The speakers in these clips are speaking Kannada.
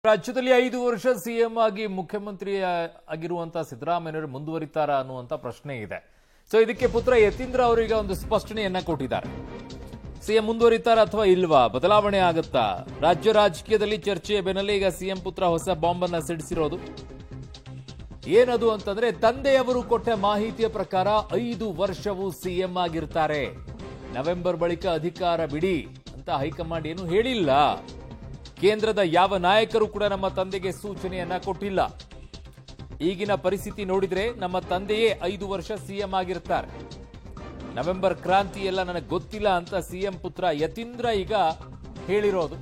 ರಾಜ್ಯದಲ್ಲಿ 5 ವರ್ಷ ಸಿಎಂ ಆಗಿ ಮುಖ್ಯಮಂತ್ರಿ ಆಗಿರುವಂತಹ ಸಿದ್ದರಾಮಯ್ಯನವರು ಮುಂದುವರಿತಾರಾ ಅನ್ನುವಂತ ಪ್ರಶ್ನೆ ಇದೆ. ಸೊ ಇದಕ್ಕೆ ಪುತ್ರ ಯತೀಂದ್ರ ಅವರಿಗೆ ಒಂದು ಸ್ಪಷ್ಟನೆಯನ್ನ ಕೊಟ್ಟಿದ್ದಾರೆ. ಸಿಎಂ ಮುಂದುವರಿತಾರಾ ಅಥವಾ ಇಲ್ವಾ, ಬದಲಾವಣೆ ಆಗುತ್ತಾ? ರಾಜ್ಯ ರಾಜಕೀಯದಲ್ಲಿ ಚರ್ಚೆಯ ಬೆನ್ನಲ್ಲೇ ಈಗ ಸಿಎಂ ಪುತ್ರ ಹೊಸ ಬಾಂಬ್ ಅನ್ನ ಸಿಡಿಸಿರೋದು. ಏನದು ಅಂತಂದ್ರೆ, ತಂದೆಯವರು ಕೊಟ್ಟ ಮಾಹಿತಿಯ ಪ್ರಕಾರ 5 ವರ್ಷವೂ ಸಿಎಂ ಆಗಿರ್ತಾರೆ, ನವೆಂಬರ್ ಬಳಿಕ ಅಧಿಕಾರ ಬಿಡಿ ಅಂತ ಹೈಕಮಾಂಡ್ ಏನು ಹೇಳಿಲ್ಲ. ಕೇಂದ್ರದ ಯಾವ ನಾಯಕರು ಕೂಡ ನಮ್ಮ ತಂದೆಗೆ ಸೂಚನೆಯನ್ನ ಕೊಟ್ಟಿಲ್ಲ. ಈಗಿನ ಪರಿಸ್ಥಿತಿ ನೋಡಿದ್ರೆ ನಮ್ಮ ತಂದೆಯೇ 5 ವರ್ಷ ಸಿಎಂ ಆಗಿರ್ತಾರೆ. ನವೆಂಬರ್ ಕ್ರಾಂತಿ ಎಲ್ಲ ನನಗೆ ಗೊತ್ತಿಲ್ಲ ಅಂತ ಸಿಎಂ ಪುತ್ರ ಯತೀಂದ್ರ ಈಗ ಹೇಳಿರೋದು.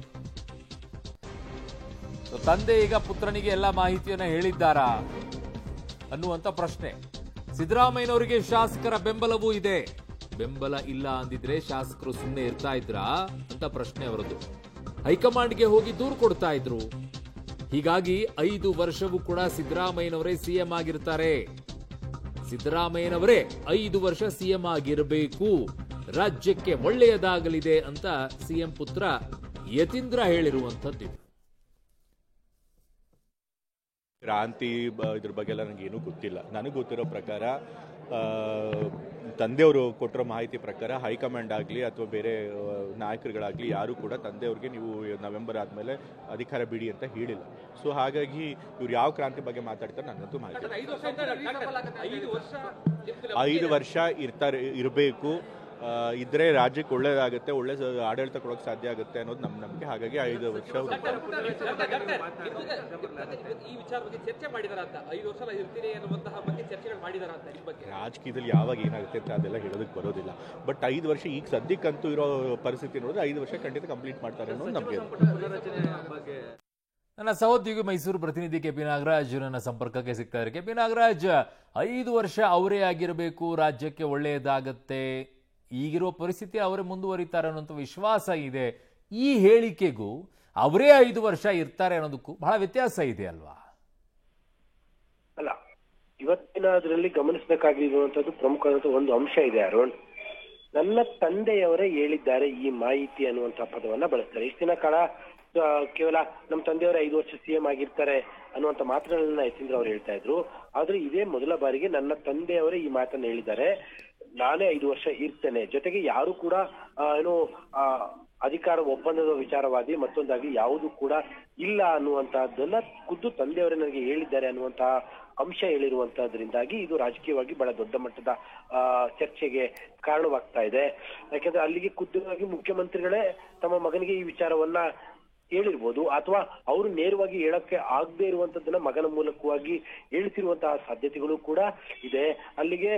ತಂದೆ ಈಗ ಪುತ್ರನಿಗೆ ಎಲ್ಲ ಮಾಹಿತಿಯನ್ನ ಹೇಳಿದ್ದಾರಾ ಅನ್ನುವಂತ ಪ್ರಶ್ನೆ. ಸಿದ್ದರಾಮಯ್ಯನವರಿಗೆ ಶಾಸಕರ ಬೆಂಬಲವೂ ಇದೆ. ಬೆಂಬಲ ಇಲ್ಲ ಅಂದಿದ್ರೆ ಶಾಸಕರು ಸುಮ್ಮನೆ ಇರ್ತಾ ಇದ್ರಾ ಅಂತ ಪ್ರಶ್ನೆ ಅವರದ್ದು. ಹೈಕಮಾಂಡ್ಗೆ ಹೋಗಿ ದೂರು ಕೊಡ್ತಾ ಇದ್ರು. ಹೀಗಾಗಿ 5 ವರ್ಷವೂ ಕೂಡ ಸಿದ್ದರಾಮಯ್ಯನವರೇ ಸಿಎಂ ಆಗಿರ್ತಾರೆ. ಸಿದ್ದರಾಮಯ್ಯನವರೇ 5 ವರ್ಷ ಸಿಎಂ ಆಗಿರಬೇಕು, ರಾಜ್ಯಕ್ಕೆ ಒಳ್ಳೆಯದಾಗಲಿದೆ ಅಂತ ಸಿಎಂ ಪುತ್ರ ಯತೀಂದ್ರ ಹೇಳಿರುವಂತದ್ದು. ಕ್ರಾಂತಿ ಇದ್ರ ಬಗ್ಗೆ ಎಲ್ಲ ನನಗೇನೂ ಗೊತ್ತಿಲ್ಲ. ನನಗೆ ಗೊತ್ತಿರೋ ಪ್ರಕಾರ ತಂದೆಯವರು ಕೊಟ್ಟಿರೋ ಮಾಹಿತಿ ಪ್ರಕಾರ ಹೈಕಮಾಂಡ್ ಆಗಲಿ ಅಥವಾ ಬೇರೆ ನಾಯಕರುಗಳಾಗಲಿ ಯಾರೂ ಕೂಡ ತಂದೆಯವ್ರಿಗೆ ನೀವು ನವೆಂಬರ್ ಆದಮೇಲೆ ಅಧಿಕಾರ ಬಿಡಿ ಅಂತ ಹೇಳಿಲ್ಲ. ಸೊ ಹಾಗಾಗಿ ಇವ್ರು ಯಾವ ಕ್ರಾಂತಿ ಬಗ್ಗೆ ಮಾತಾಡ್ತಾರೆ ನನಗಂತೂ ಮಾಹಿತಿ. 5 ವರ್ಷ ಇರಬೇಕು, ಇದ್ರೆ ರಾಜ್ಯಕ್ಕೆ ಒಳ್ಳೇದಾಗುತ್ತೆ, ಒಳ್ಳೆ ಆಡಳಿತ ಕೊಡೋಕೆ ಸಾಧ್ಯ ಆಗುತ್ತೆ ಅನ್ನೋದು ನಮ್ಮ ನಂಬಿಕೆ. ಹಾಗಾಗಿ 5 ವರ್ಷ ರಾಜಕೀಯದಲ್ಲಿ ಯಾವಾಗ ಏನಾಗುತ್ತೆ ಅಂತ ಅದೆಲ್ಲ ಹೇಳೋದಕ್ಕೆ ಬರೋದಿಲ್ಲ. ಬಟ್ 5 ವರ್ಷ ಈಗ ಸದ್ಯಕ್ಕಂತೂ ಇರೋ ಪರಿಸ್ಥಿತಿ ನೋಡಿದ್ರೆ 5 ವರ್ಷ ಖಂಡಿತ ಕಂಪ್ಲೀಟ್ ಮಾಡ್ತಾರೆ ಅನ್ನೋದು ನಮಗೆ. ನನ್ನ ಸಹೋದ್ಯೋಗಿ ಮೈಸೂರು ಪ್ರತಿನಿಧಿ ಕೆಪಿ ನಾಗರಾಜ್ ನನ್ನ ಸಂಪರ್ಕಕ್ಕೆ ಸಿಗ್ತಾ ಇದ್ದಾರೆ. ಕೆಪಿ ನಾಗರಾಜ್, 5 ವರ್ಷ ಅವರೇ ಆಗಿರಬೇಕು, ರಾಜ್ಯಕ್ಕೆ ಒಳ್ಳೆಯದಾಗತ್ತೆ, ಈಗಿರೋ ಪರಿಸ್ಥಿತಿ ಅವರೇ ಮುಂದುವರಿತಾರೆ ಅನ್ನೋಂಥ ವಿಶ್ವಾಸ ಇದೆ. ಈ ಹೇಳಿಕೆಗೂ ಅವರೇ 5 ವರ್ಷ ಇರ್ತಾರೆ ಅನ್ನೋದಕ್ಕೂ ಬಹಳ ವ್ಯತ್ಯಾಸ ಇದೆ ಅಲ್ವಾ? ಅಲ್ಲ, ಇವತ್ತಿನ ಅದರಲ್ಲಿ ಗಮನಿಸಬೇಕಾಗಿರುವಂತದ್ದು ಪ್ರಮುಖವಾದ ಒಂದು ಅಂಶ ಇದೆ ಅರುಣ್. ನನ್ನ ತಂದೆಯವರೇ ಹೇಳಿದ್ದಾರೆ ಈ ಮಾಹಿತಿ ಅನ್ನುವಂತ ಪದವನ್ನ ಬಳಸ್ತಾರೆ. ಇಷ್ಟು ದಿನ ಕಾಲ ಕೇವಲ ನಮ್ಮ ತಂದೆಯವರೇ 5 ವರ್ಷ ಸಿಎಂ ಆಗಿರ್ತಾರೆ ಅನ್ನುವಂತ ಮಾತುಗಳನ್ನ ಯತೀಂದ್ರ ಅವರು ಹೇಳ್ತಾ ಇದ್ರು. ಆದ್ರೆ ಇದೇ ಮೊದಲ ಬಾರಿಗೆ ನನ್ನ ತಂದೆಯವರೇ ಈ ಮಾತನ್ನ ಹೇಳಿದ್ದಾರೆ, ನಾನೇ 5 ವರ್ಷ ಇರ್ತೇನೆ. ಜೊತೆಗೆ ಯಾರು ಕೂಡ ಅಧಿಕಾರ ಒಪ್ಪಂದದ ವಿಚಾರವಾದಿ ಮತ್ತೊಂದಾಗಿ ಯಾವುದು ಕೂಡ ಇಲ್ಲ ಅನ್ನುವಂತಹದ್ದನ್ನ ಖುದ್ದು ತಂದೆಯವರೇ ನನಗೆ ಹೇಳಿದ್ದಾರೆ ಅನ್ನುವಂತಹ ಅಂಶ ಹೇಳಿರುವಂತಹದ್ರಿಂದಾಗಿ ಇದು ರಾಜಕೀಯವಾಗಿ ಬಹಳ ದೊಡ್ಡ ಮಟ್ಟದ ಚರ್ಚೆಗೆ ಕಾರಣವಾಗ್ತಾ ಇದೆ. ಯಾಕಂದ್ರೆ ಅಲ್ಲಿಗೆ ಖುದ್ದಾಗಿ ಮುಖ್ಯಮಂತ್ರಿಗಳೇ ತಮ್ಮ ಮಗನಿಗೆ ಈ ವಿಚಾರವನ್ನ ಹೇಳಿರ್ಬೋದು, ಅಥವಾ ಅವರು ನೇರವಾಗಿ ಹೇಳಕ್ಕೆ ಆಗದೆ ಇರುವಂತದ್ದನ್ನ ಮಗನ ಮೂಲಕವಾಗಿ ಹೇಳ್ತಿರುವಂತಹ ಸಾಧ್ಯತೆಗಳು ಕೂಡ ಇದೆ. ಅಲ್ಲಿಗೆ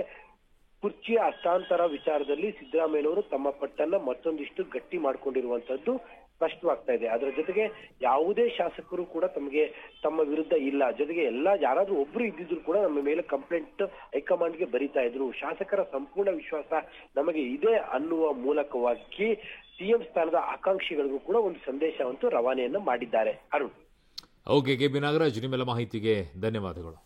ಕುರ್ಚಿಯ ಹಸ್ತಾಂತರ ವಿಚಾರದಲ್ಲಿ ಸಿದ್ದರಾಮಯ್ಯನವರು ತಮ್ಮ ಪಟ್ಟನ್ನ ಮತ್ತೊಂದಿಷ್ಟು ಗಟ್ಟಿ ಮಾಡ್ಕೊಂಡಿರುವಂತದ್ದು ಸ್ಪಷ್ಟವಾಗ್ತಾ ಇದೆ. ಅದರ ಜೊತೆಗೆ ಯಾವುದೇ ಶಾಸಕರು ಕೂಡ ತಮ್ಮ ವಿರುದ್ಧ ಇಲ್ಲ. ಜೊತೆಗೆ ಯಾರಾದ್ರೂ ಒಬ್ರು ಇದ್ದಿದ್ರು ಕೂಡ ನಮ್ಮ ಮೇಲೆ ಕಂಪ್ಲೇಂಟ್ ಹೈಕಮಾಂಡ್ಗೆ ಬರೀತಾ ಇದ್ರು. ಶಾಸಕರ ಸಂಪೂರ್ಣ ವಿಶ್ವಾಸ ನಮಗೆ ಇದೆ ಅನ್ನುವ ಮೂಲಕವಾಗಿ ಸಿಎಂ ಸ್ಥಾನದ ಆಕಾಂಕ್ಷಿಗಳಿಗೂ ಕೂಡ ಒಂದು ಸಂದೇಶವಂತೂ ರವಾನೆಯನ್ನು ಮಾಡಿದ್ದಾರೆ. ಅರುಣ್. ಓಕೆ, ಕೆಪಿ ನಾಗರಾಜ್, ನಿಮ್ಮೆಲ್ಲ ಮಾಹಿತಿಗೆ ಧನ್ಯವಾದಗಳು.